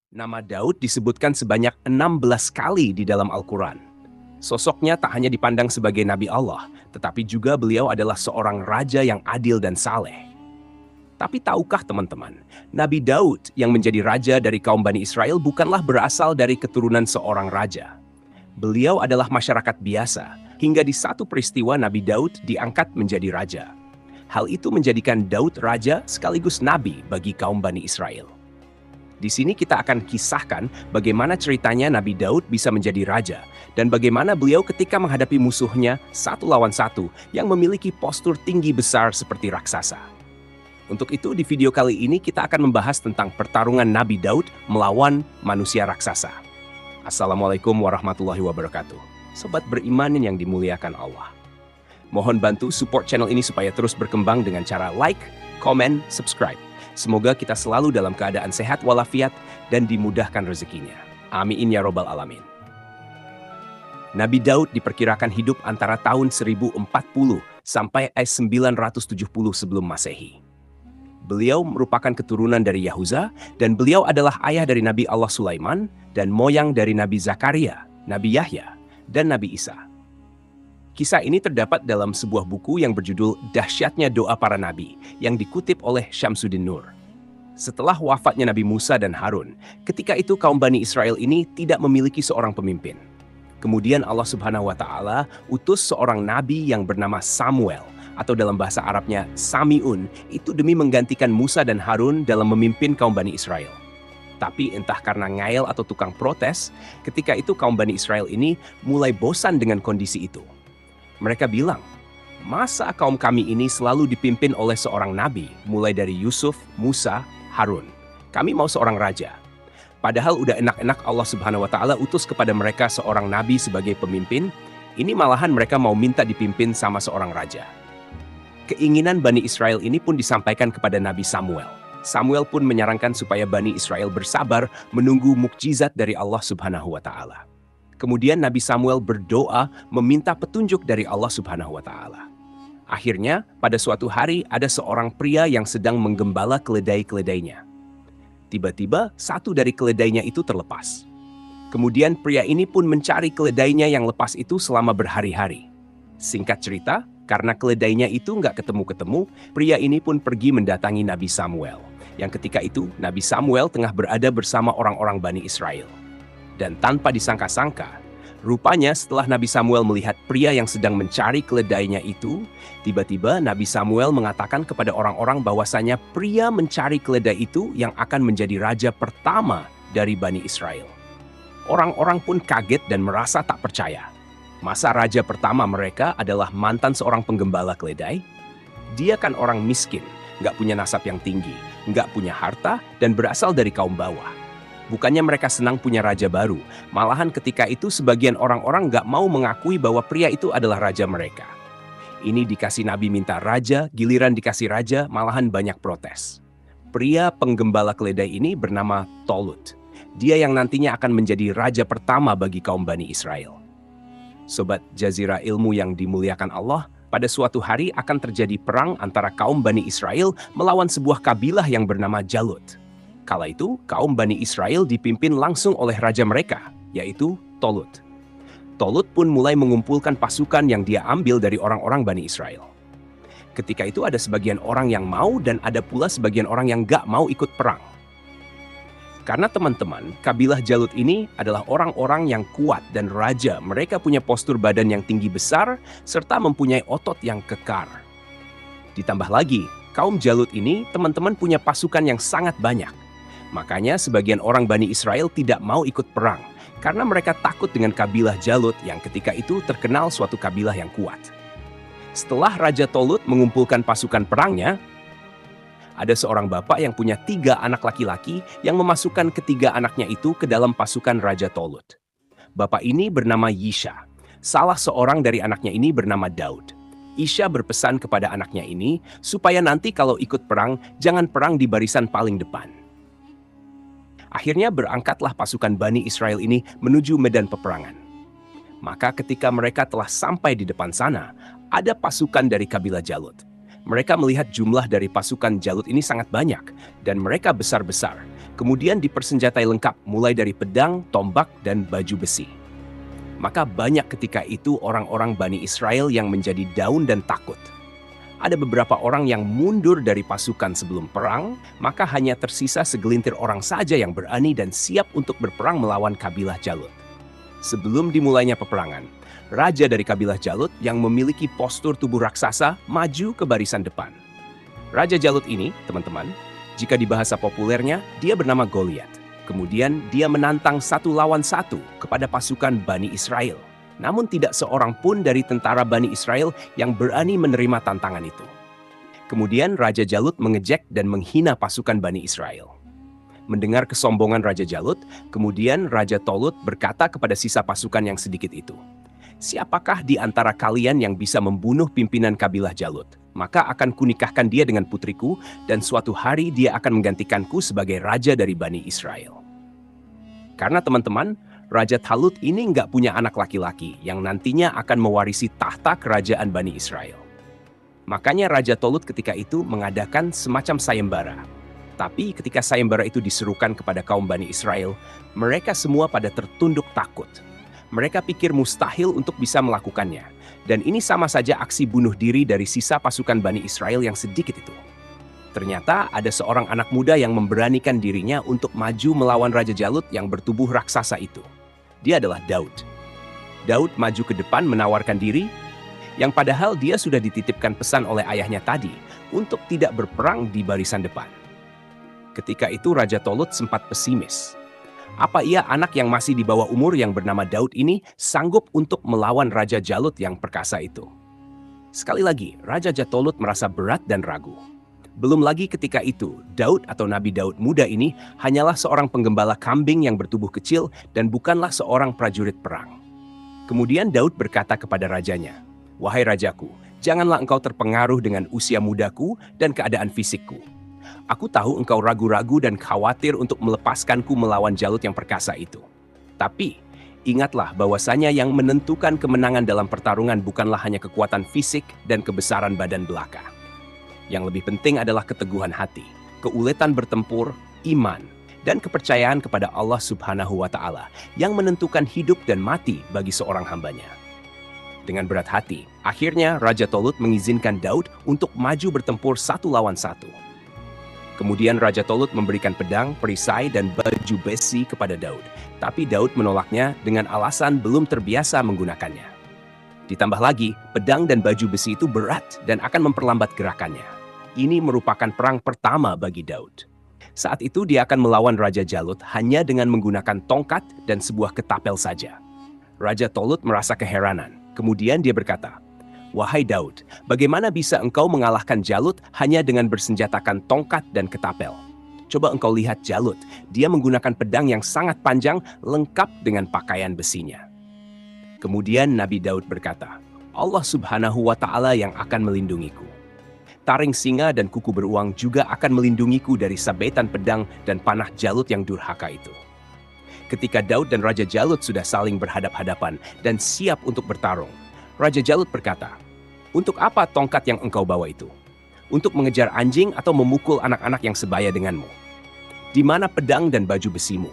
Nama Daud disebutkan sebanyak 16 kali di dalam Al-Quran. Sosoknya tak hanya dipandang sebagai Nabi Allah, tetapi juga beliau adalah seorang raja yang adil dan saleh. Tapi tahukah teman-teman, Nabi Daud yang menjadi raja dari kaum Bani Israel bukanlah berasal dari keturunan seorang raja. Beliau adalah masyarakat biasa, hingga di satu peristiwa Nabi Daud diangkat menjadi raja. Hal itu menjadikan Daud raja sekaligus nabi bagi kaum Bani Israel. Di sini kita akan kisahkan bagaimana ceritanya Nabi Daud bisa menjadi raja dan bagaimana beliau ketika menghadapi musuhnya satu lawan satu yang memiliki postur tinggi besar seperti raksasa. Untuk itu di video kali ini kita akan membahas tentang pertarungan Nabi Daud melawan manusia raksasa. Assalamualaikum warahmatullahi wabarakatuh. Sobat beriman yang dimuliakan Allah. Mohon bantu support channel ini supaya terus berkembang dengan cara like, komen, subscribe. Semoga kita selalu dalam keadaan sehat walafiat dan dimudahkan rezekinya. Amin ya robbal alamin. Nabi Daud diperkirakan hidup antara tahun 1040 sampai 970 sebelum Masehi. Beliau merupakan keturunan dari Yahuza dan beliau adalah ayah dari Nabi Allah Sulaiman dan moyang dari Nabi Zakaria, Nabi Yahya, dan Nabi Isa. Kisah ini terdapat dalam sebuah buku yang berjudul Dahsyatnya Doa Para Nabi yang dikutip oleh Syamsuddin Nur. Setelah wafatnya Nabi Musa dan Harun, ketika itu kaum Bani Israel ini tidak memiliki seorang pemimpin. Kemudian Allah Subhanahu wa Ta'ala utus seorang nabi yang bernama Samuel, atau dalam bahasa Arabnya Sami'un, itu demi menggantikan Musa dan Harun dalam memimpin kaum Bani Israel. Tapi entah karena ngayal atau tukang protes, ketika itu kaum Bani Israel ini mulai bosan dengan kondisi itu. Mereka bilang, masa kaum kami ini selalu dipimpin oleh seorang nabi, mulai dari Yusuf, Musa, Harun. Kami mau seorang raja. Padahal udah enak-enak Allah Subhanahu wa Ta'ala utus kepada mereka seorang nabi sebagai pemimpin, ini malahan mereka mau minta dipimpin sama seorang raja. Keinginan Bani Israel ini pun disampaikan kepada Nabi Samuel. Samuel pun menyarankan supaya Bani Israel bersabar menunggu mukjizat dari Allah Subhanahu wa Ta'ala. Kemudian Nabi Samuel berdoa meminta petunjuk dari Allah Subhanahu wa Ta'ala. Akhirnya, pada suatu hari ada seorang pria yang sedang menggembala keledai-keledainya. Tiba-tiba, satu dari keledainya itu terlepas. Kemudian pria ini pun mencari keledainya yang lepas itu selama berhari-hari. Singkat cerita, karena keledainya itu nggak ketemu-ketemu, pria ini pun pergi mendatangi Nabi Samuel. Yang ketika itu, Nabi Samuel tengah berada bersama orang-orang Bani Israel. Dan tanpa disangka-sangka, rupanya setelah Nabi Samuel melihat pria yang sedang mencari keledainya itu, tiba-tiba Nabi Samuel mengatakan kepada orang-orang bahwasanya pria mencari keledai itu yang akan menjadi raja pertama dari Bani Israel. Orang-orang pun kaget dan merasa tak percaya. Masa raja pertama mereka adalah mantan seorang penggembala keledai? Dia kan orang miskin, nggak punya nasab yang tinggi, nggak punya harta, dan berasal dari kaum bawah. Bukannya mereka senang punya raja baru, malahan ketika itu sebagian orang-orang nggak mau mengakui bahwa pria itu adalah raja mereka. Ini dikasih Nabi minta raja, giliran dikasih raja, malahan banyak protes. Pria penggembala keledai ini bernama Tolut. Dia yang nantinya akan menjadi raja pertama bagi kaum Bani Israel. Sobat Jazirah Ilmu yang dimuliakan Allah, pada suatu hari akan terjadi perang antara kaum Bani Israel melawan sebuah kabilah yang bernama Jalut. Kala itu, kaum Bani Israel dipimpin langsung oleh raja mereka, yaitu Tolut. Tolut pun mulai mengumpulkan pasukan yang dia ambil dari orang-orang Bani Israel. Ketika itu ada sebagian orang yang mau dan ada pula sebagian orang yang gak mau ikut perang. Karena teman-teman, kabilah Jalut ini adalah orang-orang yang kuat dan raja. Mereka punya postur badan yang tinggi besar, serta mempunyai otot yang kekar. Ditambah lagi, kaum Jalut ini teman-teman punya pasukan yang sangat banyak. Makanya sebagian orang Bani Israel tidak mau ikut perang, karena mereka takut dengan kabilah Jalut yang ketika itu terkenal suatu kabilah yang kuat. Setelah Raja Tolut mengumpulkan pasukan perangnya, ada seorang bapak yang punya 3 anak laki-laki yang memasukkan ketiga anaknya itu ke dalam pasukan Raja Tolut. Bapak ini bernama Yisha. Salah seorang dari anaknya ini bernama Daud. Yisha berpesan kepada anaknya ini supaya nanti kalau ikut perang, jangan perang di barisan paling depan. Akhirnya berangkatlah pasukan Bani Israel ini menuju medan peperangan. Maka ketika mereka telah sampai di depan sana, ada pasukan dari kabilah Jalut. Mereka melihat jumlah dari pasukan Jalut ini sangat banyak, dan mereka besar-besar. Kemudian dipersenjatai lengkap mulai dari pedang, tombak, dan baju besi. Maka banyak ketika itu orang-orang Bani Israel yang menjadi daun dan takut. Ada beberapa orang yang mundur dari pasukan sebelum perang, maka hanya tersisa segelintir orang saja yang berani dan siap untuk berperang melawan kabilah Jalut. Sebelum dimulainya peperangan, raja dari kabilah Jalut yang memiliki postur tubuh raksasa maju ke barisan depan. Raja Jalut ini, teman-teman, jika di bahasa populernya, dia bernama Goliat. Kemudian dia menantang 1 lawan 1 kepada pasukan Bani Israel. Namun tidak seorang pun dari tentara Bani Israel yang berani menerima tantangan itu. Kemudian Raja Jalut mengejek dan menghina pasukan Bani Israel. Mendengar kesombongan Raja Jalut, kemudian Raja Tolut berkata kepada sisa pasukan yang sedikit itu, "Siapakah di antara kalian yang bisa membunuh pimpinan kabilah Jalut? Maka akan kunikahkan dia dengan putriku, dan suatu hari dia akan menggantikanku sebagai raja dari Bani Israel." Karena teman-teman, Raja Talut ini nggak punya anak laki-laki yang nantinya akan mewarisi tahta kerajaan Bani Israel. Makanya Raja Tolut ketika itu mengadakan semacam sayembara. Tapi ketika sayembara itu diserukan kepada kaum Bani Israel, mereka semua pada tertunduk takut. Mereka pikir mustahil untuk bisa melakukannya. Dan ini sama saja aksi bunuh diri dari sisa pasukan Bani Israel yang sedikit itu. Ternyata ada seorang anak muda yang memberanikan dirinya untuk maju melawan Raja Jalut yang bertubuh raksasa itu. Dia adalah Daud. Daud maju ke depan menawarkan diri, yang padahal dia sudah dititipkan pesan oleh ayahnya tadi untuk tidak berperang di barisan depan. Ketika itu Raja Tolut sempat pesimis. Apa ia anak yang masih di bawah umur yang bernama Daud ini sanggup untuk melawan Raja Jalut yang perkasa itu? Sekali lagi, Raja Tolut merasa berat dan ragu. Belum lagi ketika itu, Daud atau Nabi Daud muda ini hanyalah seorang penggembala kambing yang bertubuh kecil dan bukanlah seorang prajurit perang. Kemudian Daud berkata kepada rajanya, "Wahai rajaku, janganlah engkau terpengaruh dengan usia mudaku dan keadaan fisikku. Aku tahu engkau ragu-ragu dan khawatir untuk melepaskanku melawan Jalut yang perkasa itu. Tapi, ingatlah bahwasanya yang menentukan kemenangan dalam pertarungan bukanlah hanya kekuatan fisik dan kebesaran badan belaka. Yang lebih penting adalah keteguhan hati, keuletan bertempur, iman, dan kepercayaan kepada Allah Subhanahu wa Ta'ala yang menentukan hidup dan mati bagi seorang hambanya." Dengan berat hati, akhirnya Raja Tolut mengizinkan Daud untuk maju bertempur 1 lawan 1. Kemudian Raja Tolut memberikan pedang, perisai, dan baju besi kepada Daud. Tapi Daud menolaknya dengan alasan belum terbiasa menggunakannya. Ditambah lagi, pedang dan baju besi itu berat dan akan memperlambat gerakannya. Ini merupakan perang pertama bagi Daud. Saat itu dia akan melawan Raja Jalut hanya dengan menggunakan tongkat dan sebuah ketapel saja. Raja Tolut merasa keheranan. Kemudian dia berkata, "Wahai Daud, bagaimana bisa engkau mengalahkan Jalut hanya dengan bersenjatakan tongkat dan ketapel? Coba engkau lihat Jalut, dia menggunakan pedang yang sangat panjang lengkap dengan pakaian besinya." Kemudian Nabi Daud berkata, "Allah Subhanahu wa Ta'ala yang akan melindungiku. Taring singa dan kuku beruang juga akan melindungiku dari sabetan pedang dan panah Jalut yang durhaka itu." Ketika Daud dan Raja Jalut sudah saling berhadap-hadapan dan siap untuk bertarung, Raja Jalut berkata, "Untuk apa tongkat yang engkau bawa itu? Untuk mengejar anjing atau memukul anak-anak yang sebaya denganmu? Di mana pedang dan baju besimu?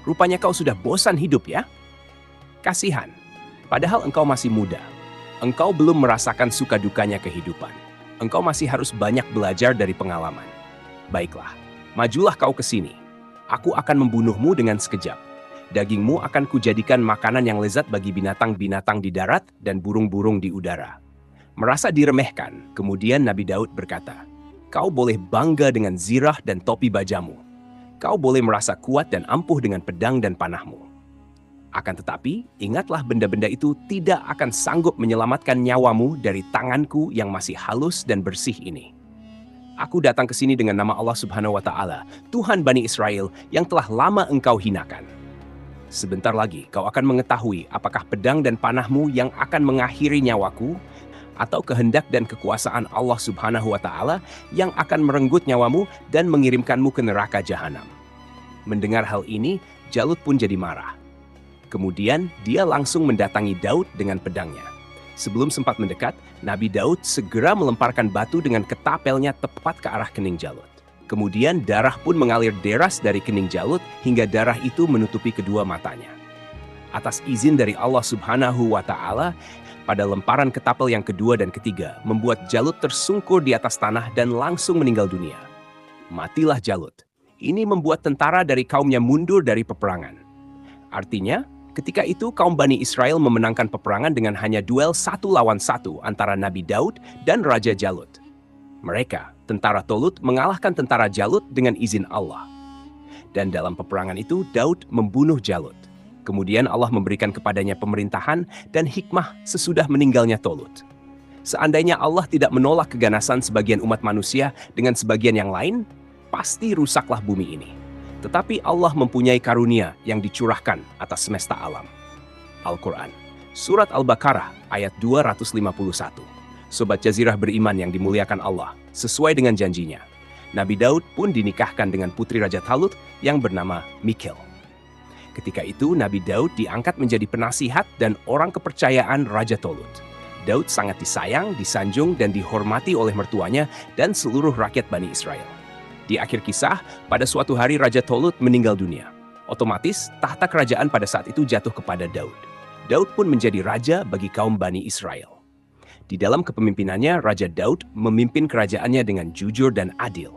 Rupanya kau sudah bosan hidup ya? Kasihan, padahal engkau masih muda. Engkau belum merasakan suka dukanya kehidupan. Engkau masih harus banyak belajar dari pengalaman. Baiklah, majulah kau ke sini. Aku akan membunuhmu dengan sekejap. Dagingmu akan kujadikan makanan yang lezat bagi binatang-binatang di darat dan burung-burung di udara." Merasa diremehkan, kemudian Nabi Daud berkata, "Kau boleh bangga dengan zirah dan topi bajamu. Kau boleh merasa kuat dan ampuh dengan pedang dan panahmu. Akan tetapi, ingatlah benda-benda itu tidak akan sanggup menyelamatkan nyawamu dari tanganku yang masih halus dan bersih ini. Aku datang ke sini dengan nama Allah Subhanahu wa Ta'ala, Tuhan Bani Israel yang telah lama engkau hinakan. Sebentar lagi kau akan mengetahui apakah pedang dan panahmu yang akan mengakhiri nyawaku, atau kehendak dan kekuasaan Allah Subhanahu wa Ta'ala yang akan merenggut nyawamu dan mengirimkanmu ke neraka jahanam." Mendengar hal ini, Jalut pun jadi marah. Kemudian dia langsung mendatangi Daud dengan pedangnya. Sebelum sempat mendekat, Nabi Daud segera melemparkan batu dengan ketapelnya tepat ke arah kening Jalut. Kemudian darah pun mengalir deras dari kening Jalut hingga darah itu menutupi kedua matanya. Atas izin dari Allah Subhanahu wa Ta'ala, pada lemparan ketapel yang kedua dan ketiga membuat Jalut tersungkur di atas tanah dan langsung meninggal dunia. Matilah Jalut. Ini membuat tentara dari kaumnya mundur dari peperangan. Artinya, ketika itu kaum Bani Israel memenangkan peperangan dengan hanya duel 1 lawan 1 antara Nabi Daud dan Raja Jalut. Mereka, tentara Tolut, mengalahkan tentara Jalut dengan izin Allah. Dan dalam peperangan itu, Daud membunuh Jalut. Kemudian Allah memberikan kepadanya pemerintahan dan hikmah sesudah meninggalnya Tolut. Seandainya Allah tidak menolak keganasan sebagian umat manusia dengan sebagian yang lain, pasti rusaklah bumi ini. Tetapi Allah mempunyai karunia yang dicurahkan atas semesta alam. Al-Quran, Surat Al-Baqarah, ayat 251. Sobat Jazirah beriman yang dimuliakan Allah, sesuai dengan janjinya. Nabi Daud pun dinikahkan dengan putri Raja Talut yang bernama Michal. Ketika itu Nabi Daud diangkat menjadi penasihat dan orang kepercayaan Raja Tolut. Daud sangat disayang, disanjung, dan dihormati oleh mertuanya dan seluruh rakyat Bani Israel. Di akhir kisah, pada suatu hari Raja Tolut meninggal dunia. Otomatis, tahta kerajaan pada saat itu jatuh kepada Daud. Daud pun menjadi raja bagi kaum Bani Israel. Di dalam kepemimpinannya, Raja Daud memimpin kerajaannya dengan jujur dan adil.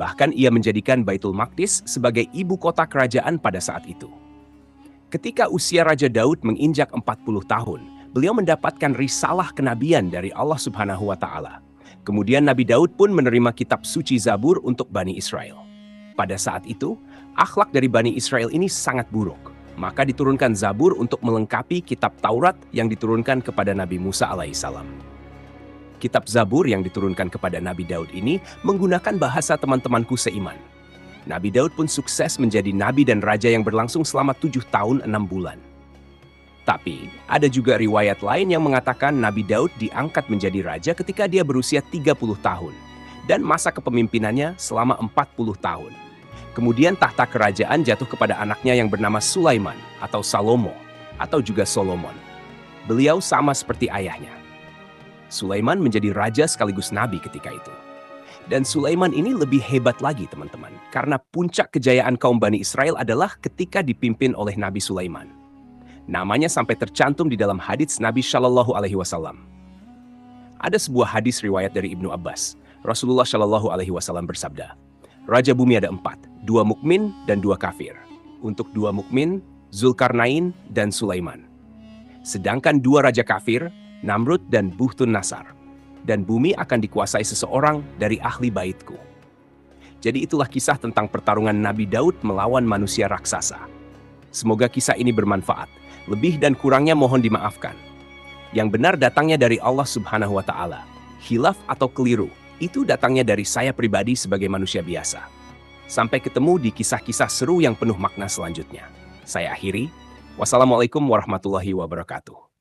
Bahkan ia menjadikan Baitul Maqdis sebagai ibu kota kerajaan pada saat itu. Ketika usia Raja Daud menginjak 40 tahun, beliau mendapatkan risalah kenabian dari Allah Subhanahu wa Ta'ala. Kemudian Nabi Daud pun menerima kitab suci Zabur untuk Bani Israel. Pada saat itu, akhlak dari Bani Israel ini sangat buruk. Maka diturunkan Zabur untuk melengkapi kitab Taurat yang diturunkan kepada Nabi Musa alaihissalam. Kitab Zabur yang diturunkan kepada Nabi Daud ini menggunakan bahasa teman-temanku seiman. Nabi Daud pun sukses menjadi nabi dan raja yang berlangsung selama 7 tahun 6 bulan. Tapi, ada juga riwayat lain yang mengatakan Nabi Daud diangkat menjadi raja ketika dia berusia 30 tahun dan masa kepemimpinannya selama 40 tahun. Kemudian tahta kerajaan jatuh kepada anaknya yang bernama Sulaiman atau Salomo atau juga Solomon. Beliau sama seperti ayahnya. Sulaiman menjadi raja sekaligus nabi ketika itu. Dan Sulaiman ini lebih hebat lagi teman-teman, karena puncak kejayaan kaum Bani Israel adalah ketika dipimpin oleh Nabi Sulaiman. Namanya sampai tercantum di dalam hadits Nabi Shallallahu Alaihi Wasallam. Ada sebuah hadis riwayat dari Ibnu Abbas. Rasulullah Shallallahu Alaihi Wasallam bersabda, Raja bumi ada 4, 2 mukmin dan 2 kafir. Untuk 2 mukmin, Zulkarnain dan Sulaiman. Sedangkan 2 raja kafir, Namrud dan Buhtun Nasar. Dan bumi akan dikuasai seseorang dari ahli baitku. Jadi itulah kisah tentang pertarungan Nabi Daud melawan manusia raksasa. Semoga kisah ini bermanfaat. Lebih dan kurangnya mohon dimaafkan. Yang benar datangnya dari Allah Subhanahu wa Ta'ala. Khilaf atau keliru, itu datangnya dari saya pribadi sebagai manusia biasa. Sampai ketemu di kisah-kisah seru yang penuh makna selanjutnya. Saya akhiri. Wassalamualaikum warahmatullahi wabarakatuh.